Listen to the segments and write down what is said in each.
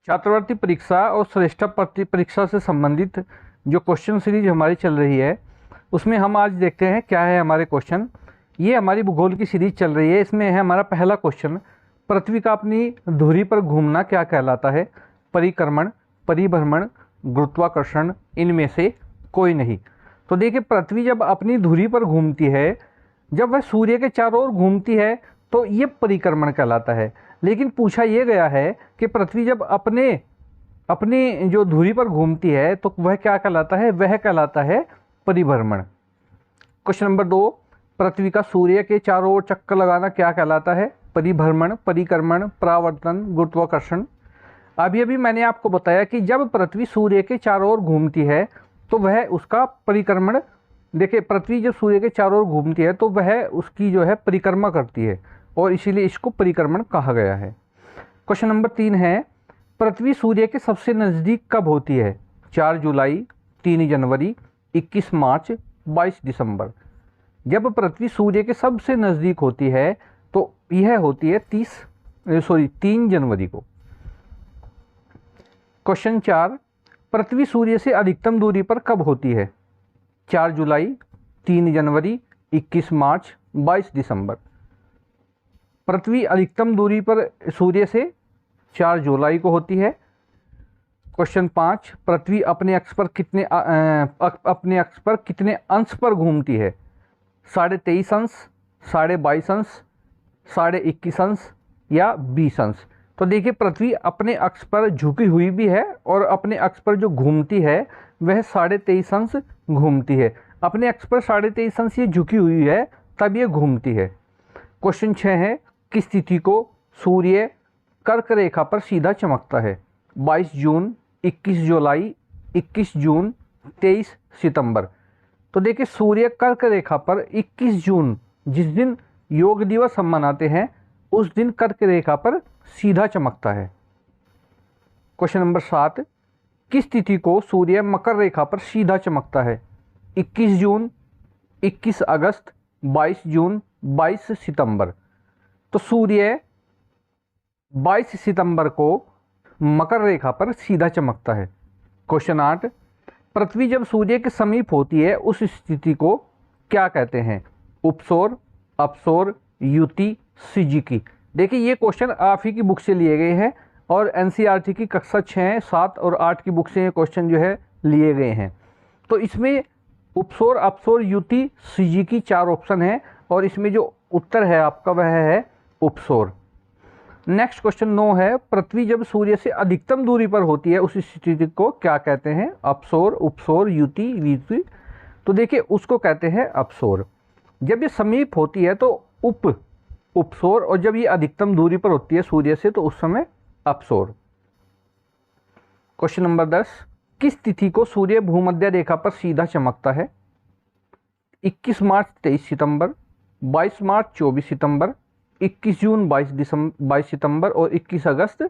छात्रवृत्ति परीक्षा और श्रेष्ठ परीक्षा से संबंधित जो क्वेश्चन सीरीज हमारी चल रही है उसमें हम आज देखते हैं क्या है हमारे क्वेश्चन। ये हमारी भूगोल की सीरीज चल रही है। इसमें है हमारा पहला क्वेश्चन, पृथ्वी का अपनी धुरी पर घूमना क्या कहलाता है? परिक्रमण, परिभ्रमण, गुरुत्वाकर्षण, इनमें से कोई नहीं। तो देखिए, पृथ्वी जब अपनी धुरी पर घूमती है, जब वह सूर्य के चारों ओर घूमती है तो ये परिक्रमण कहलाता है। लेकिन पूछा ये गया है कि पृथ्वी जब अपनी जो धुरी पर घूमती है तो वह क्या कहलाता है? वह कहलाता है परिभ्रमण। क्वेश्चन नंबर 2, पृथ्वी का सूर्य के चारों ओर चक्कर लगाना क्या कहलाता है? परिभ्रमण, परिक्रमण, परावर्तन, गुरुत्वाकर्षण। अभी अभी मैंने आपको बताया कि जब पृथ्वी सूर्य के चारों ओर घूमती है तो वह उसका परिक्रमण। देखिए, पृथ्वी जब सूर्य के चारों ओर घूमती है तो वह उसकी जो है परिक्रमा करती है और इसीलिए इसको परिक्रमण कहा गया है। क्वेश्चन नंबर 3 है, पृथ्वी सूर्य के सबसे नज़दीक कब होती है? 4 जुलाई, 3 जनवरी, 21 मार्च, 22 दिसंबर। जब पृथ्वी सूर्य के सबसे नज़दीक होती है तो यह होती है 3 जनवरी को। क्वेश्चन 4, पृथ्वी सूर्य से अधिकतम दूरी पर कब होती है? 4 जुलाई, 3 जनवरी, 21 मार्च, 22 दिसंबर। पृथ्वी अधिकतम दूरी पर सूर्य से 4 जुलाई को होती है। क्वेश्चन 5, पृथ्वी अपने अक्ष पर कितने अंश पर घूमती है? 23.5 अंश, 22.5 अंश, 21.5 अंश या 20 अंश। तो देखिए, पृथ्वी अपने अक्ष पर झुकी हुई भी है और अपने अक्ष पर जो घूमती है वह 23.5 अंश घूमती है। अपने अक्ष पर 23.5 अंश ये झुकी हुई है तब ये घूमती है। क्वेश्चन 6 है, किस तिथि को सूर्य कर्क रेखा पर सीधा चमकता है? 22 जून, 21 जुलाई, 21 जून, 23 सितंबर। तो देखिए, सूर्य कर्क रेखा पर 21 जून, जिस दिन योग दिवस हम मनाते हैं, उस दिन कर्क रेखा पर सीधा चमकता है। क्वेश्चन नंबर 7, किस तिथि को सूर्य मकर रेखा पर सीधा चमकता है? 21 जून, 21 अगस्त, 22 जून, 22 सितंबर। तो सूर्य 22 सितंबर को मकर रेखा पर सीधा चमकता है। क्वेश्चन 8, पृथ्वी जब सूर्य के समीप होती है उस स्थिति को क्या कहते हैं? उपसौर, अपसौर, युति, सिजिकी। देखिए, ये क्वेश्चन आप ही की बुक से लिए गए हैं और एनसीईआरटी की कक्षा 6, 7 और 8 की बुक से ये क्वेश्चन जो है लिए गए हैं। तो इसमें उपसौर, अपसौर, युति, सिजिकी 4 ऑप्शन है और इसमें जो उत्तर है आपका वह है उपसौर। नेक्स्ट क्वेश्चन 9 है, पृथ्वी जब सूर्य से अधिकतम दूरी पर होती है उस स्थिति को क्या कहते हैं? अपसौर, उपसौर, युति, विति। तो देखिए, उसको कहते हैं अपसौर। जब ये समीप होती है तो उपसौर और जब ये अधिकतम दूरी पर होती है सूर्य से तो उस समय अपसौर। क्वेश्चन नंबर 10, किस तिथि को सूर्य भूमध्य रेखा पर सीधा चमकता है? 21 मार्च, 23 सितंबर, 22 मार्च, 24 सितंबर, 21 जून, 22 सितंबर और 21 अगस्त,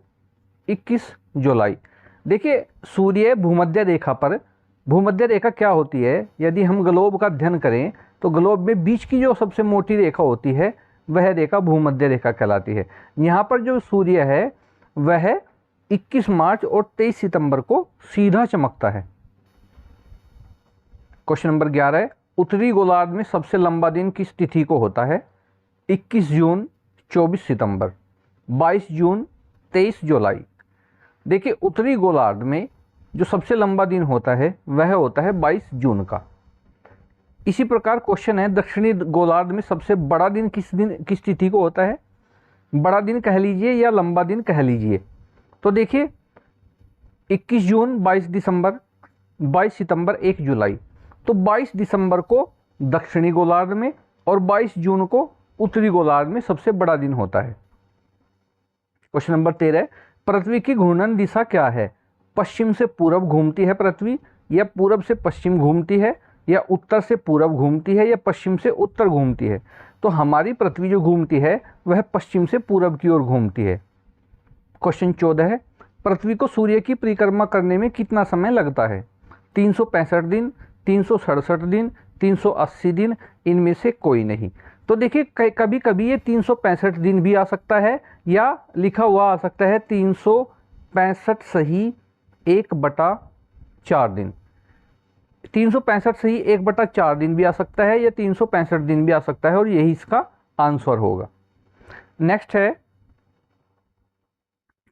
21 जुलाई। देखिए, सूर्य भूमध्य रेखा पर, भूमध्य रेखा क्या होती है? यदि हम ग्लोब का अध्ययन करें तो ग्लोब में बीच की जो सबसे मोटी रेखा होती है वह रेखा भूमध्य रेखा कहलाती है। यहाँ पर जो सूर्य है वह 21 मार्च और 23 सितंबर को सीधा चमकता है। क्वेश्चन नंबर 11, उत्तरी गोलार्ध में सबसे लंबा दिन किस तिथि को होता है? 21 जून, 24 सितंबर, 22 जून, 23 जुलाई। देखिए, उत्तरी गोलार्ध में जो सबसे लंबा दिन होता है वह होता है 22 जून का। इसी प्रकार क्वेश्चन है, दक्षिणी गोलार्ध में सबसे बड़ा दिन किस तिथि को होता है? बड़ा दिन कह लीजिए या लंबा दिन कह लीजिए। तो देखिए, 21 जून, 22 दिसंबर, 22 सितंबर, 1 जुलाई। तो 22 दिसंबर को दक्षिणी गोलार्ध में और 22 जून को उत्तरी गोलार्ध में सबसे बड़ा दिन होता है। क्वेश्चन नंबर 13, पृथ्वी की घूर्णन दिशा क्या है? पश्चिम से पूरब घूमती है पृथ्वी, या पूरब से पश्चिम घूमती है, या उत्तर से पूरब घूमती है, या पश्चिम से उत्तर घूमती है? तो हमारी पृथ्वी जो घूमती है वह पश्चिम से पूरब की ओर घूमती है। क्वेश्चन 14 है, पृथ्वी को सूर्य की परिक्रमा करने में कितना समय लगता है? 365 दिन, 367 दिन, 380 दिन, इनमें से कोई नहीं। तो देखिए, कभी कभी ये 365 दिन भी आ सकता है या लिखा हुआ आ सकता है 365 सही 1/4 दिन। 365 सही 1/4 दिन भी आ सकता है या 365 दिन भी आ सकता है, और यही इसका आंसर होगा। नेक्स्ट है,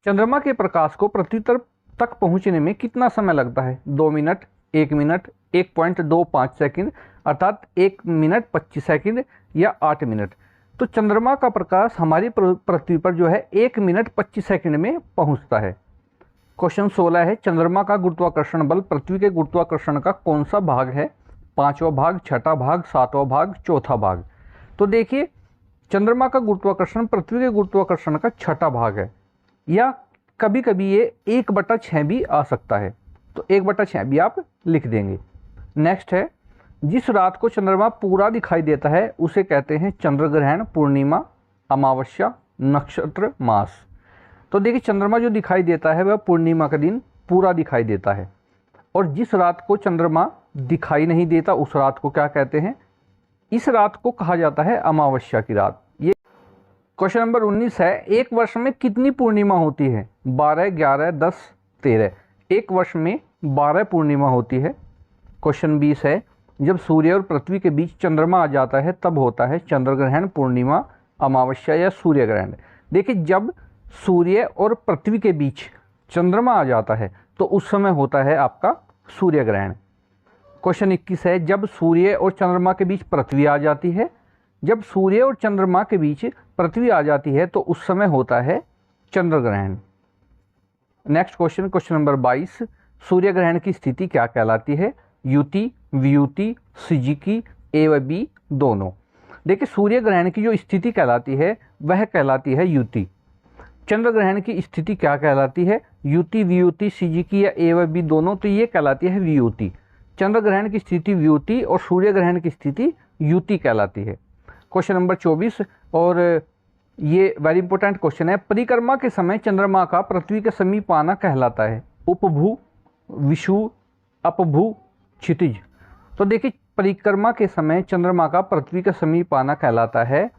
चंद्रमा के प्रकाश को पृथ्वी तक पहुंचने में कितना समय लगता है? 2 मिनट, 1 मिनट, 1.25 सेकंड, अर्थात 1 मिनट 25 सेकंड या 8 मिनट। तो चंद्रमा का प्रकाश हमारी पृथ्वी पर जो है 1 मिनट 25 सेकंड में पहुंचता है। क्वेश्चन 16 है, चंद्रमा का गुरुत्वाकर्षण बल पृथ्वी के गुरुत्वाकर्षण का कौन सा भाग है? 5वां भाग, 6ठा भाग, 7वां भाग, 4था भाग। तो देखिए, चंद्रमा का गुरुत्वाकर्षण पृथ्वी के गुरुत्वाकर्षण का 6ठा भाग है, या कभी कभी ये 1/6 भी आ सकता है, तो 1/6 भी आप लिख देंगे। नेक्स्ट है, जिस रात को चंद्रमा पूरा दिखाई देता है उसे कहते हैं चंद्र ग्रहण, पूर्णिमा, अमावस्या, नक्षत्र, मास। तो देखिए, चंद्रमा जो दिखाई देता है वह पूर्णिमा के दिन पूरा दिखाई देता है, और जिस रात को चंद्रमा दिखाई नहीं देता उस रात को क्या कहते हैं? इस रात को कहा जाता है अमावस्या की रात। ये क्वेश्चन नंबर 19 है, एक वर्ष में कितनी पूर्णिमा होती है? 12, 11, 10, 13। एक वर्ष में 12 पूर्णिमा होती है। क्वेश्चन 20 है, जब सूर्य और पृथ्वी के बीच चंद्रमा आ जाता है तब होता है चंद्र ग्रहण, पूर्णिमा, अमावस्या या सूर्य ग्रहण। देखिए, जब सूर्य और पृथ्वी के बीच चंद्रमा आ जाता है तो उस समय होता है आपका सूर्य ग्रहण। क्वेश्चन 21 है, जब सूर्य और चंद्रमा के बीच पृथ्वी आ जाती है, जब सूर्य और चंद्रमा के बीच पृथ्वी आ जाती है तो उस समय होता है चंद्र ग्रहण। नेक्स्ट क्वेश्चन, क्वेश्चन नंबर 22, सूर्य ग्रहण की स्थिति क्या कहलाती है? युति, वियुति, सिजिकी, ए व बी दोनों। देखिए, सूर्य ग्रहण की जो स्थिति कहलाती है वह कहलाती है युति। चंद्र ग्रहण की स्थिति क्या कहलाती है? युति, वियुति, सिजिकी या ए व बी दोनों, तो ये कहलाती है वियुति। चंद्र ग्रहण की स्थिति वियुति और सूर्य ग्रहण की स्थिति युति कहलाती है। क्वेश्चन नंबर 24, और ये वेरी इंपॉर्टेंट क्वेश्चन है, परिक्रमा के समय चंद्रमा का पृथ्वी के समीप आना कहलाता है उपभू, विषुव, अपभू, क्षितिज। तो देखिए, परिक्रमा के समय चंद्रमा का पृथ्वी के समीप आना कहलाता है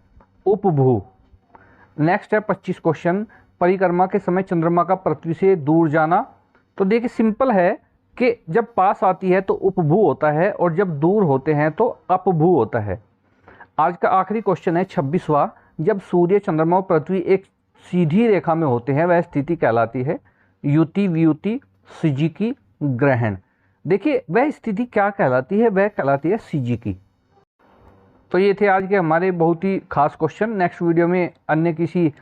उपभू। नेक्स्ट है 25 क्वेश्चन, परिक्रमा के समय चंद्रमा का पृथ्वी से दूर जाना। तो देखिए, सिंपल है कि जब पास आती है तो उपभू होता है और जब दूर होते हैं तो अपभू होता है। आज का आखिरी क्वेश्चन है 26वां, जब सूर्य, चंद्रमा और पृथ्वी एक सीधी रेखा में होते हैं वह स्थिति कहलाती है युति, वियुति, सिजिकी, ग्रहण। देखिए, वह स्थिति क्या कहलाती है? वह कहलाती है सिजिकी। तो ये थे आज के हमारे बहुत ही खास क्वेश्चन। नेक्स्ट वीडियो में अन्य किसी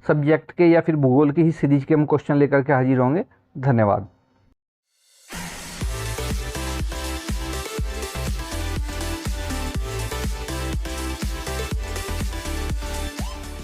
सब्जेक्ट के या फिर भूगोल की ही सीरीज के हम क्वेश्चन लेकर के हाजिर होंगे। धन्यवाद।